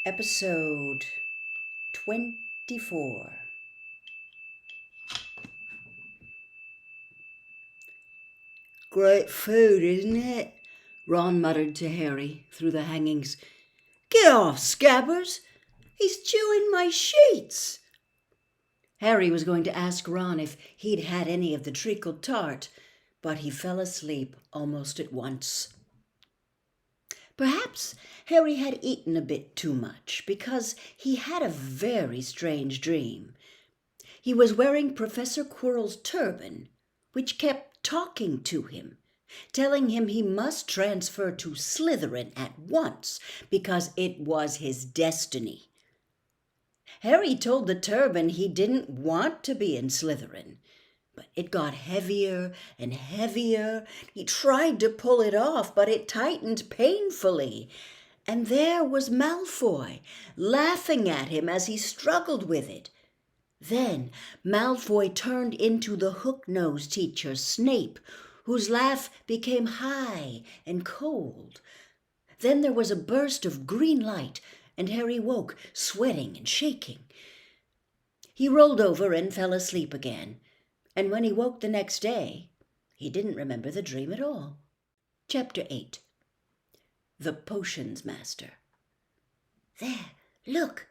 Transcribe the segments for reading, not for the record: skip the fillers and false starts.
Episode 24. Great food, isn't it? Ron muttered to Harry through the hangings. Get off, Scabbers! He's chewing my sheets! Harry was going to ask Ron if he'd had any of the treacle tart, but he fell asleep almost at once. Perhaps Harry had eaten a bit too much because he had a very strange dream. He was wearing Professor Quirrell's turban, which kept talking to him, telling him he must transfer to Slytherin at once because it was his destiny. Harry told the turban he didn't want to be in Slytherin, but it got heavier and heavier. He tried to pull it off, but it tightened painfully. And there was Malfoy, laughing at him as he struggled with it. Then Malfoy turned into the hook-nosed teacher, Snape, whose laugh became high and cold. Then there was a burst of green light, and Harry woke, sweating and shaking. He rolled over and fell asleep again, and when he woke the next day, he didn't remember the dream at all. Chapter 8. The Potions Master. There, look.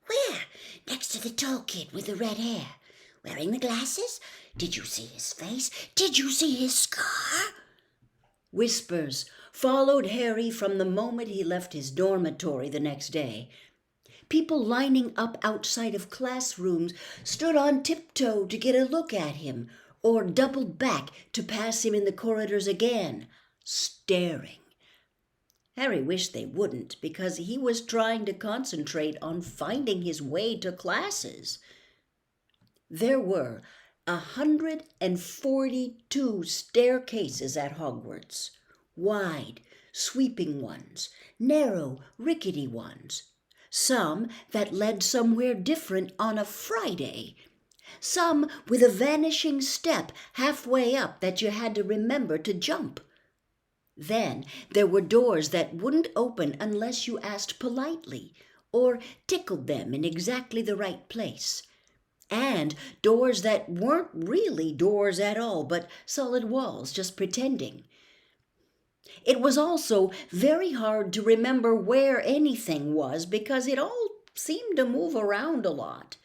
Where? Next to the tall kid with the red hair. Wearing the glasses? Did you see his face? Did you see his scar? Whispers followed Harry from the moment he left his dormitory the next day. People lining up outside of classrooms stood on tiptoe to get a look at him, or doubled back to pass him in the corridors again, staring. Harry wished they wouldn't, because he was trying to concentrate on finding his way to classes. There were 142 staircases at Hogwarts, wide, sweeping ones, narrow, rickety ones, some that led somewhere different on a Friday, some with a vanishing step halfway up that you had to remember to jump. Then there were doors that wouldn't open unless you asked politely or tickled them in exactly the right place, and doors that weren't really doors at all, but solid walls just pretending. It was also very hard to remember where anything was because it all seemed to move around a lot.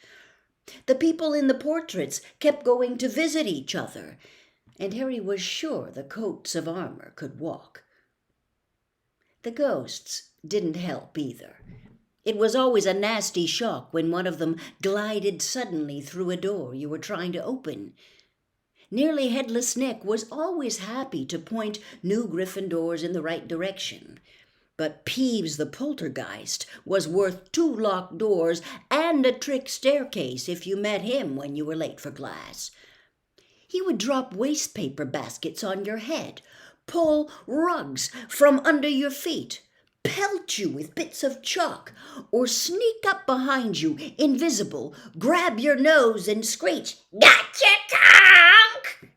The people in the portraits kept going to visit each other, and Harry was sure the coats of armor could walk. The ghosts didn't help either. It was always a nasty shock when one of them glided suddenly through a door you were trying to open. Nearly Headless Nick was always happy to point new Gryffindors in the right direction, but Peeves the Poltergeist was worth 2 locked doors and a trick staircase if you met him when you were late for class. He would drop waste paper baskets on your head, pull rugs from under your feet, pelt you with bits of chalk, or sneak up behind you, invisible, grab your nose and screech, "Gotcha, Tonk!"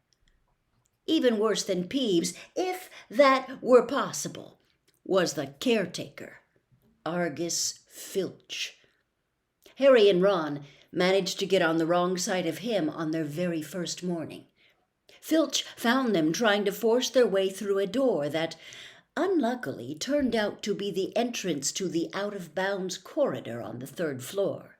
Even worse than Peeves, if that were possible, was the caretaker, Argus Filch. Harry and Ron managed to get on the wrong side of him on their very first morning. Filch found them trying to force their way through a door that, unluckily, turned out to be the entrance to the out-of-bounds corridor on the 3rd floor.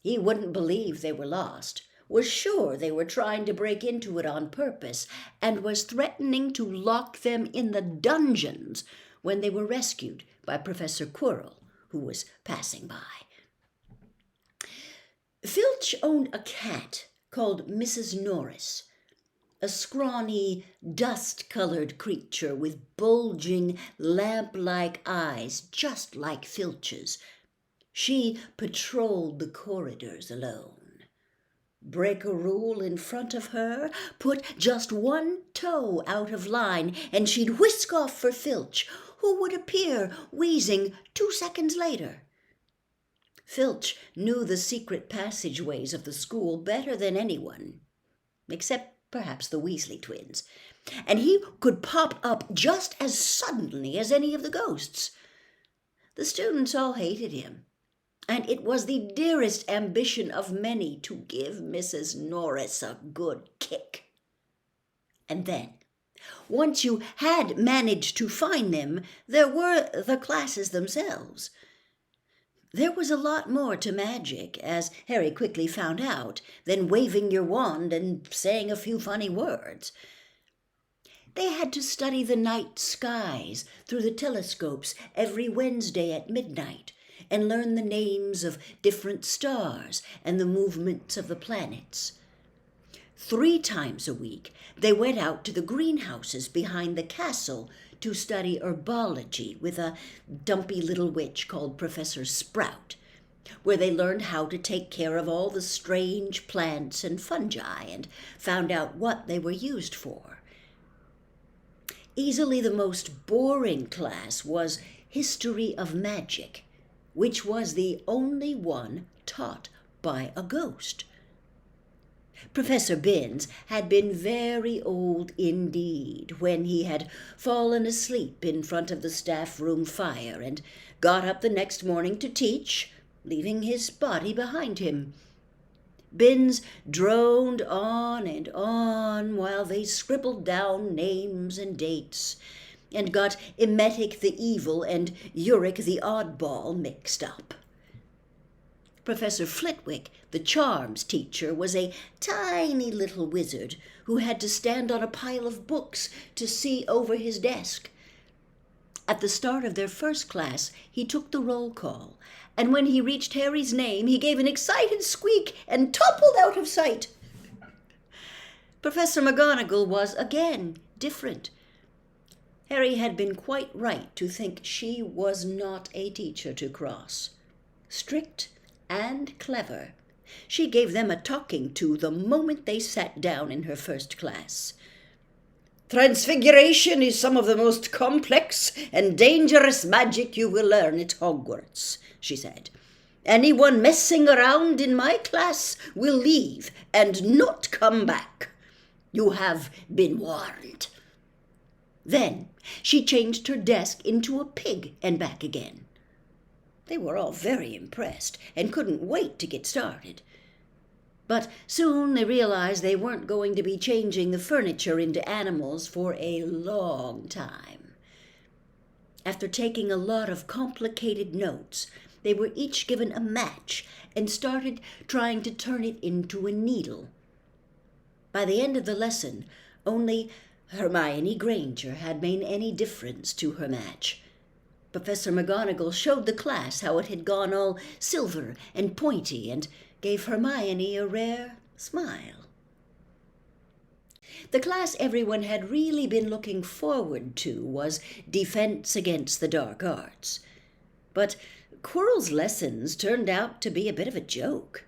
He wouldn't believe they were lost, was sure they were trying to break into it on purpose, and was threatening to lock them in the dungeons when they were rescued by Professor Quirrell, who was passing by. Filch owned a cat called Mrs. Norris, a scrawny, dust-colored creature with bulging, lamp-like eyes just like Filch's. She patrolled the corridors alone. Break a rule in front of her, put just one toe out of line, and she'd whisk off for Filch, who would appear wheezing 2 seconds later. Filch knew the secret passageways of the school better than anyone, except perhaps the Weasley twins, and he could pop up just as suddenly as any of the ghosts. The students all hated him, and it was the dearest ambition of many to give Mrs. Norris a good kick. And then, once you had managed to find them, there were the classes themselves. There was a lot more to magic, as Harry quickly found out, than waving your wand and saying a few funny words. They had to study the night skies through the telescopes every Wednesday at midnight and learn the names of different stars and the movements of the planets. 3 times a week, they went out to the greenhouses behind the castle to study herbology with a dumpy little witch called Professor Sprout, where they learned how to take care of all the strange plants and fungi and found out what they were used for. Easily the most boring class was History of Magic, which was the only one taught by a ghost. Professor Binns had been very old indeed when he had fallen asleep in front of the staff room fire and got up the next morning to teach, leaving his body behind him. Binns droned on and on while they scribbled down names and dates and got Emetic the Evil and Uric the Oddball mixed up. Professor Flitwick, the charms teacher, was a tiny little wizard who had to stand on a pile of books to see over his desk. At the start of their first class, he took the roll call, and when he reached Harry's name, he gave an excited squeak and toppled out of sight. Professor McGonagall was again different. Harry had been quite right to think she was not a teacher to cross. Strict and clever, she gave them a talking to the moment they sat down in her first class. "Transfiguration is some of the most complex and dangerous magic you will learn at Hogwarts," she said. "Anyone messing around in my class will leave and not come back. You have been warned." Then she changed her desk into a pig and back again. They were all very impressed and couldn't wait to get started. But soon they realized they weren't going to be changing the furniture into animals for a long time. After taking a lot of complicated notes, they were each given a match and started trying to turn it into a needle. By the end of the lesson, only Hermione Granger had made any difference to her match. Professor McGonagall showed the class how it had gone all silver and pointy and gave Hermione a rare smile. The class everyone had really been looking forward to was Defense Against the Dark Arts. But Quirrell's lessons turned out to be a bit of a joke.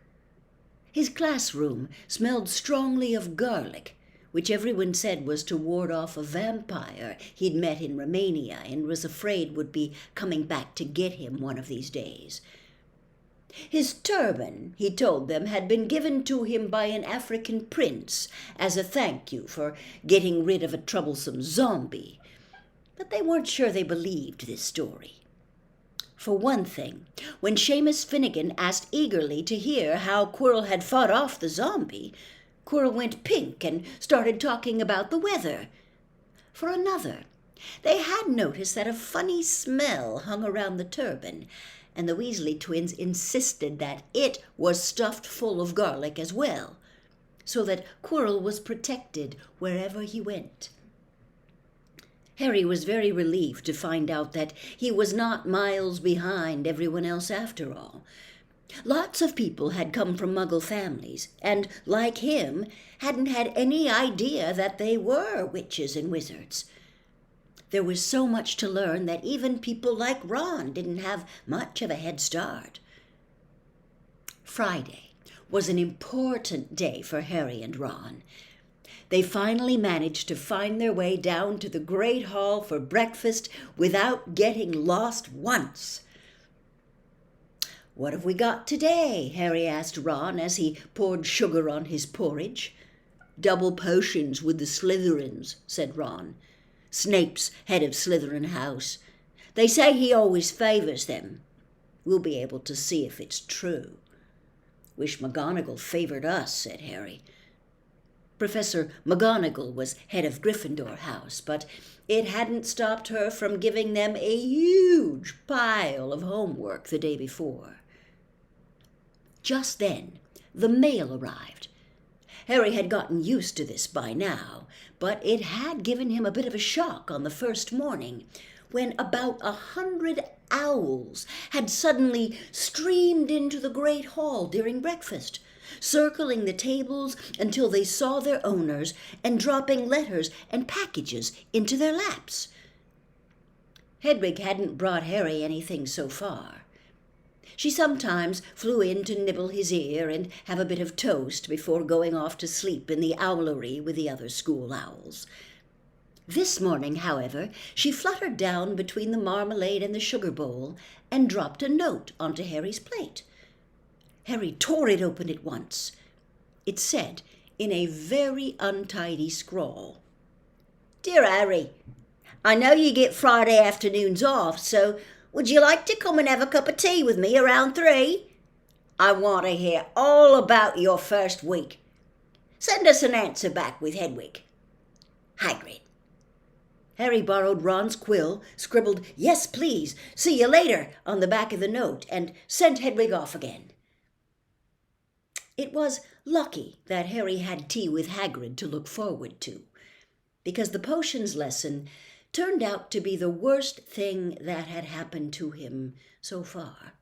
His classroom smelled strongly of garlic, which everyone said was to ward off a vampire he'd met in Romania and was afraid would be coming back to get him one of these days. His turban, he told them, had been given to him by an African prince as a thank you for getting rid of a troublesome zombie, but they weren't sure they believed this story. For one thing, when Seamus Finnegan asked eagerly to hear how Quirrell had fought off the zombie, Quirrell went pink and started talking about the weather. For another, they had noticed that a funny smell hung around the turban, and the Weasley twins insisted that it was stuffed full of garlic as well, so that Quirrell was protected wherever he went. Harry was very relieved to find out that he was not miles behind everyone else after all. Lots of people had come from Muggle families, and, like him, hadn't had any idea that they were witches and wizards. There was so much to learn that even people like Ron didn't have much of a head start. Friday was an important day for Harry and Ron. They finally managed to find their way down to the Great Hall for breakfast without getting lost once. "What have we got today?" Harry asked Ron as he poured sugar on his porridge. "Double potions with the Slytherins," said Ron. "Snape's head of Slytherin House. They say he always favours them. We'll be able to see if it's true." "Wish McGonagall favoured us," said Harry. Professor McGonagall was head of Gryffindor House, but it hadn't stopped her from giving them a huge pile of homework the day before. Just then, the mail arrived. Harry had gotten used to this by now, but it had given him a bit of a shock on the first morning, when about 100 owls had suddenly streamed into the great hall during breakfast, circling the tables until they saw their owners and dropping letters and packages into their laps. Hedwig hadn't brought Harry anything so far. She sometimes flew in to nibble his ear and have a bit of toast before going off to sleep in the owlery with the other school owls. This morning, however, she fluttered down between the marmalade and the sugar bowl and dropped a note onto Harry's plate. Harry tore it open at once. It said, in a very untidy scrawl, "Dear Harry, I know you get Friday afternoons off, so would you like to come and have a cup of tea with me around 3? I want to hear all about your first week. Send us an answer back with Hedwig. Hagrid." Harry borrowed Ron's quill, scribbled "Yes, please, see you later" on the back of the note, and sent Hedwig off again. It was lucky that Harry had tea with Hagrid to look forward to, because the potions lesson turned out to be the worst thing that had happened to him so far.